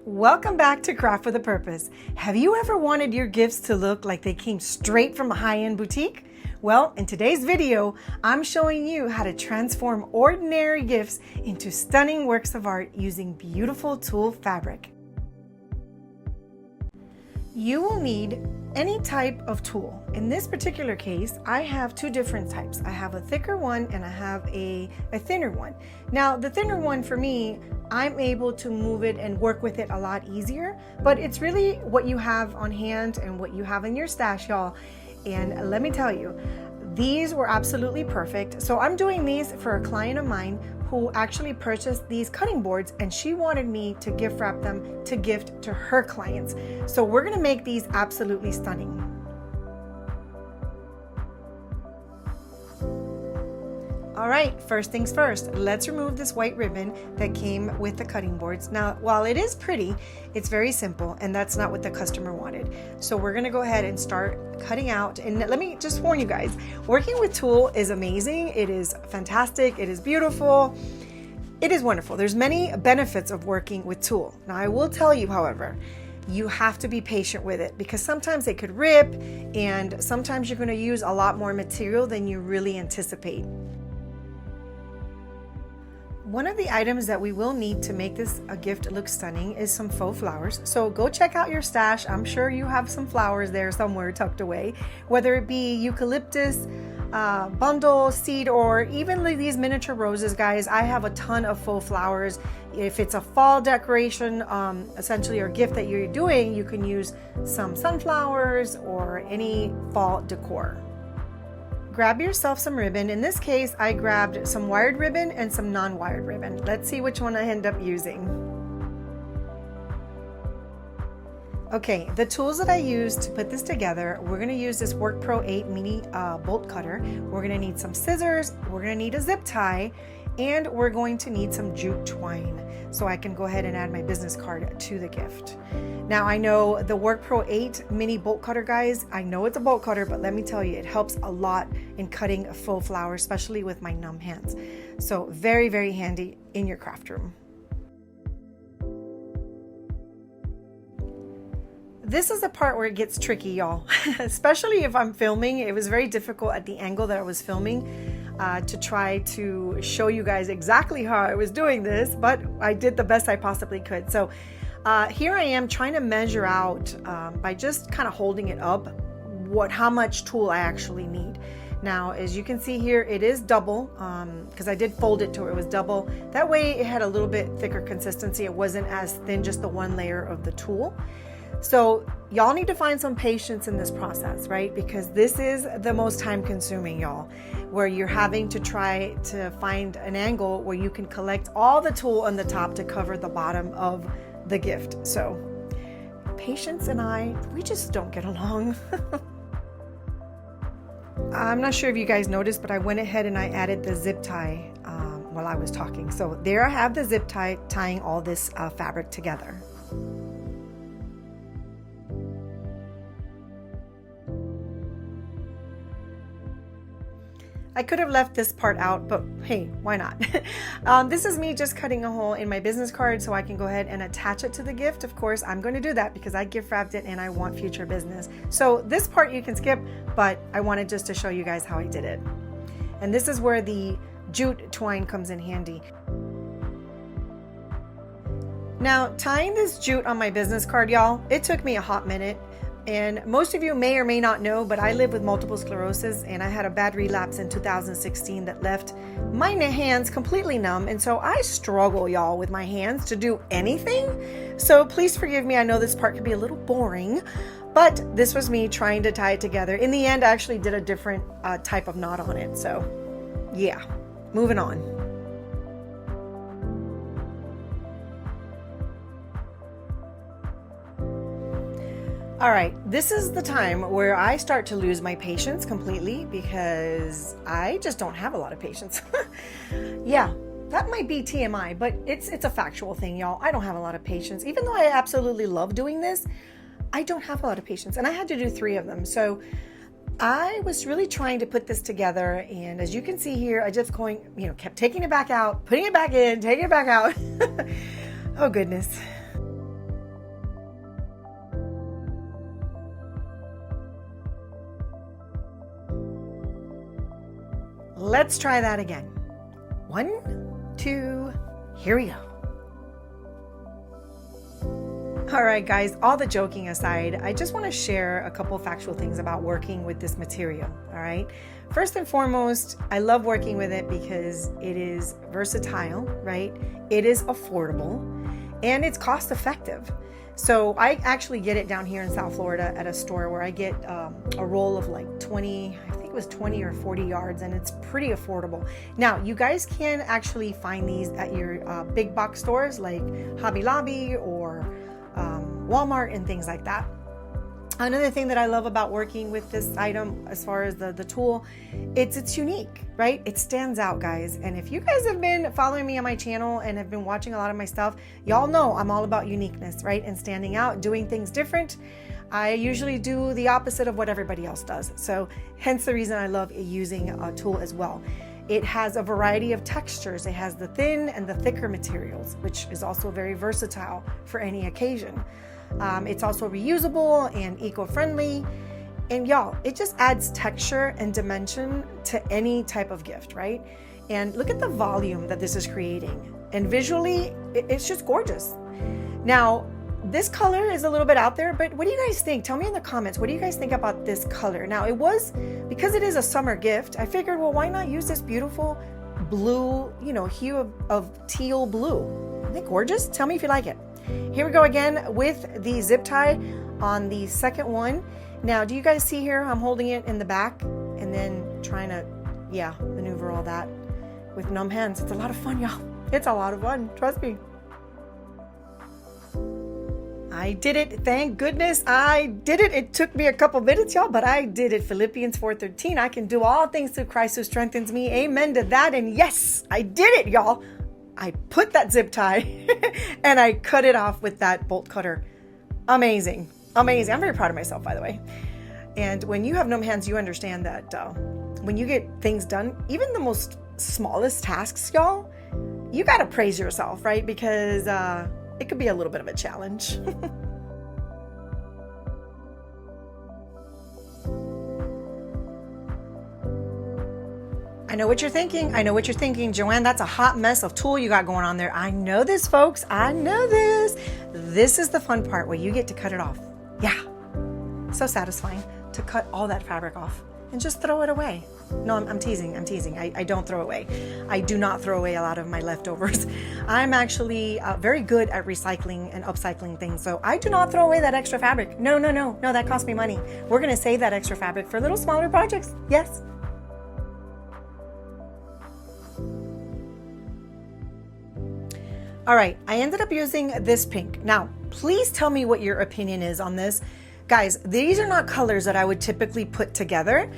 Welcome back to Craft with a Purpose. Have you ever wanted your gifts to look like they came straight from a high-end boutique? Well, in today's video, I'm showing you how to transform ordinary gifts into stunning works of art using beautiful tulle fabric. You will need any type of tulle. In this particular case, I have two different types. I have a thicker one and I have a thinner one. Now, the thinner one for me, I'm able to move it and work with it a lot easier, but it's really what you have on hand and what you have in your stash, y'all. And let me tell you, these were absolutely perfect. So I'm doing these for a client of mine who actually purchased these cutting boards, and she wanted me to gift wrap them to gift to her clients. So we're gonna make these absolutely stunning. All right, first things first, let's remove this white ribbon that came with the cutting boards. Now, while it is pretty, it's very simple, and that's not what the customer wanted. So we're gonna go ahead and start cutting out. And let me just warn you guys, working with tulle is amazing. It is fantastic. It is beautiful. It is wonderful. There's many benefits of working with tulle. Now, I will tell you, however, you have to be patient with it because sometimes it could rip, and sometimes you're gonna use a lot more material than you really anticipate. One of the items that we will need to make this a gift look stunning is some faux flowers. So go check out your stash. I'm sure you have some flowers there somewhere tucked away, whether it be eucalyptus, bundle, seed, or even these miniature roses, guys. I have a ton of faux flowers. If it's a fall decoration, essentially, or gift that you're doing, you can use some sunflowers or any fall decor. Grab yourself some ribbon. In this case, I grabbed some wired ribbon and some non-wired ribbon. Let's see which one I end up using. Okay, the tools that I used to put this together, we're gonna use this Work Pro 8 mini bolt cutter. We're gonna need some scissors, we're gonna need a zip tie, and we're going to need some jute twine so I can go ahead and add my business card to the gift. Now, I know the Work Pro 8 mini bolt cutter, guys, I know it's a bolt cutter, but let me tell you, it helps a lot in cutting a faux flower, especially with my numb hands. So very, very handy in your craft room. This is the part where it gets tricky, y'all, especially if I'm filming. It was very difficult at the angle that I was filming to try to show you guys exactly how I was doing this, but I did the best I possibly could. So here I am trying to measure out by just kind of holding it up how much tulle I actually need. Now, as you can see here, it is double because I did fold it to where it was double. That way it had a little bit thicker consistency. It wasn't as thin, just the one layer of the tulle. So y'all need to find some patience in this process, right? Because this is the most time consuming, y'all, where you're having to try to find an angle where you can collect all the tulle on the top to cover the bottom of the gift. So patience and we just don't get along. I'm not sure if you guys noticed, but I went ahead and I added the zip tie while I was talking. So there I have the zip tie tying all this fabric together. I could have left this part out, but hey, why not? This is me just cutting a hole in my business card so I can go ahead and attach it to the gift. Of course, I'm going to do that because I gift wrapped it and I want future business. So this part you can skip, but I wanted just to show you guys how I did it. And this is where the jute twine comes in handy. Now, tying this jute on my business card, y'all, it took me a hot minute. And most of you may or may not know, but I live with multiple sclerosis, and I had a bad relapse in 2016 that left my hands completely numb. And so I struggle, y'all, with my hands to do anything. So please forgive me. I know this part could be a little boring, but this was me trying to tie it together. In the end, I actually did a different type of knot on it. So yeah, moving on. All right, this is the time where I start to lose my patience completely because I just don't have a lot of patience. Yeah, that might be TMI, but it's a factual thing, y'all. I don't have a lot of patience. Even though I absolutely love doing this, I don't have a lot of patience, and I had to do 3 of them. So I was really trying to put this together, and as you can see here, I just kept taking it back out, putting it back in, taking it back out. Oh goodness. let's try that again. 1, 2, here we go. All right, guys, all the joking aside, I just want to share a couple factual things about working with this material, all right? First and foremost, I love working with it because it is versatile, right? It is affordable, and it's cost effective. So I actually get it down here in South Florida at a store where I get a roll of like 20, I think it was 20 or 40 yards, and it's pretty affordable. Now, you guys can actually find these at your big box stores like Hobby Lobby or Walmart and things like that. Another thing that I love about working with this item, as far as the tool, it's unique, right? It stands out, guys. And if you guys have been following me on my channel and have been watching a lot of my stuff, y'all know I'm all about uniqueness, right? And standing out, doing things different. I usually do the opposite of what everybody else does. So hence the reason I love using a tool as well. It has a variety of textures. It has the thin and the thicker materials, which is also very versatile for any occasion. It's also reusable and eco-friendly. And y'all, it just adds texture and dimension to any type of gift, right? And look at the volume that this is creating. And visually, it's just gorgeous. Now, this color is a little bit out there, but what do you guys think? Tell me in the comments, what do you guys think about this color? Now, because it is a summer gift, I figured, well, why not use this beautiful blue, hue of teal blue? Isn't it gorgeous? Tell me if you like it. Here we go again with the zip tie on the second one. Now, do you guys see here? I'm holding it in the back and then trying to, maneuver all that with numb hands. It's a lot of fun, y'all. It's a lot of fun. Trust me. I did it. Thank goodness I did it. It took me a couple minutes, y'all, but I did it. Philippians 4:13. I can do all things through Christ who strengthens me. Amen to that. And yes, I did it, y'all. I put that zip tie and I cut it off with that bolt cutter. Amazing. Amazing. I'm very proud of myself, by the way. And when you have numb hands, you understand that when you get things done, even the most smallest tasks, y'all, you got to praise yourself, right? Because it could be a little bit of a challenge. I know what you're thinking. I know what you're thinking. Joanne, that's a hot mess of tulle you got going on there. I know this, folks. I know this. This is the fun part where you get to cut it off. Yeah. So satisfying to cut all that fabric off and just throw it away. No, I'm teasing. I'm teasing. I don't throw away. I do not throw away a lot of my leftovers. I'm actually very good at recycling and upcycling things. So I do not throw away that extra fabric. No, that cost me money. We're going to save that extra fabric for little smaller projects. Yes. All right, I ended up using this pink. Now, please tell me what your opinion is on this. Guys, these are not colors that I would typically put together,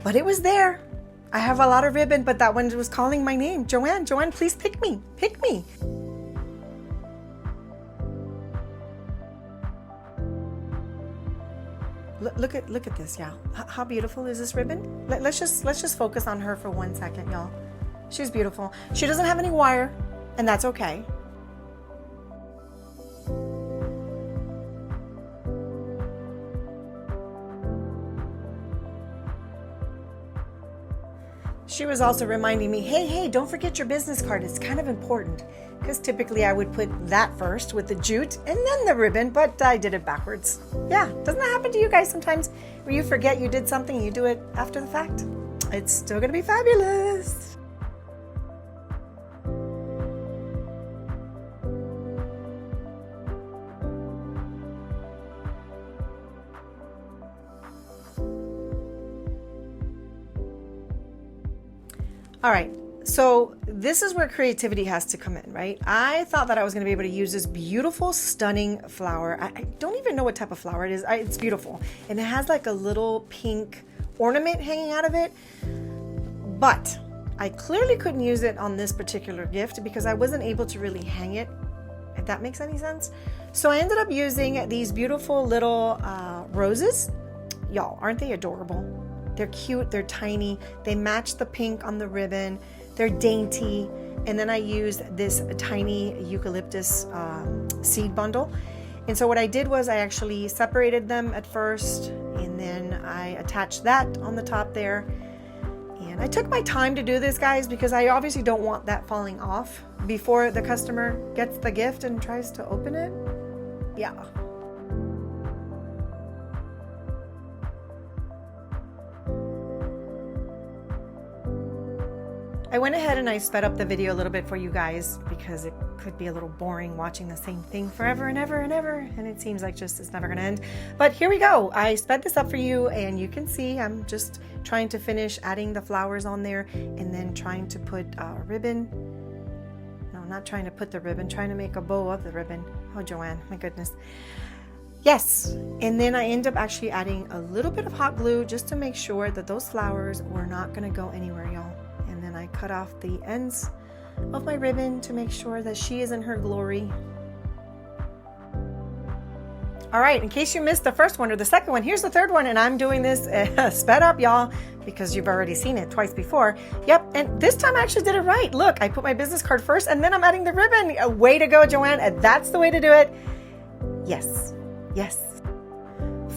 but it was there. I have a lot of ribbon, but that one was calling my name. Joanne, please pick me. Pick me. Look at this, y'all. How beautiful is this ribbon? Let's just focus on her for 1 second, y'all. She's beautiful. She doesn't have any wire, and that's okay. She was also reminding me, hey, don't forget your business card. It's kind of important. Because typically I would put that first with the jute and then the ribbon, but I did it backwards. Yeah, doesn't that happen to you guys sometimes where you forget you did something and you do it after the fact? It's still going to be fabulous. All right, so this is where creativity has to come in, right? I thought that I was going to be able to use this beautiful, stunning flower. I don't even know what type of flower it is. It's beautiful. And it has like a little pink ornament hanging out of it. But I clearly couldn't use it on this particular gift because I wasn't able to really hang it, if that makes any sense. So I ended up using these beautiful little roses. Y'all, aren't they adorable? They're cute, they're tiny, they match the pink on the ribbon, they're dainty, and then I used this tiny eucalyptus seed bundle. And so what I did was I actually separated them at first, and then I attached that on the top there, And I took my time to do this, guys, because I obviously don't want that falling off before the customer gets the gift and tries to open it. Yeah. I went ahead and I sped up the video a little bit for you guys because it could be a little boring watching the same thing forever and ever and ever, and it seems like just it's never gonna end. But here we go. I sped this up for you, and you can see I'm just trying to finish adding the flowers on there and then trying to put a ribbon. No, not trying to put the ribbon, trying to make a bow of the ribbon. Oh, Joanne, my goodness. Yes, and then I end up actually adding a little bit of hot glue just to make sure that those flowers were not gonna go anywhere, y'all. And then I cut off the ends of my ribbon to make sure that she is in her glory. All right, in case you missed the first one or the second one, here's the third one, and I'm doing this sped up, y'all, because you've already seen it twice before. Yep, and this time I actually did it right. Look, I put my business card first, and then I'm adding the ribbon. Way to go, Joanne. That's the way to do it. Yes, yes.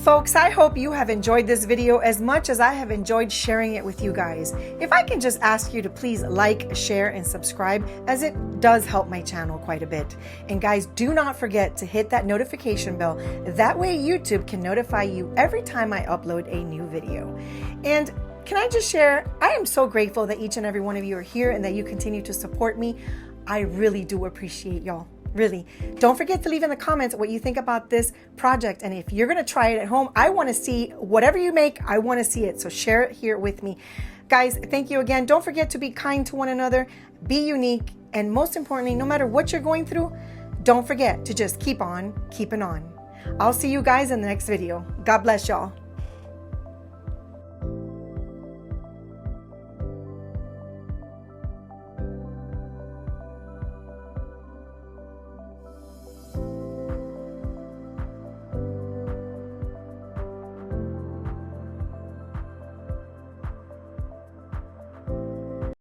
Folks, I hope you have enjoyed this video as much as I have enjoyed sharing it with you guys. If I can just ask you to please like, share, and subscribe, as it does help my channel quite a bit. And guys, do not forget to hit that notification bell. That way YouTube can notify you every time I upload a new video. And can I just share, I am so grateful that each and every one of you are here and that you continue to support me. I really do appreciate y'all. Really. Don't forget to leave in the comments what you think about this project. And if you're going to try it at home, I want to see whatever you make. I want to see it. So share it here with me. Guys, thank you again. Don't forget to be kind to one another, be unique, and most importantly, no matter what you're going through, don't forget to just keep on keeping on. I'll see you guys in the next video. God bless y'all.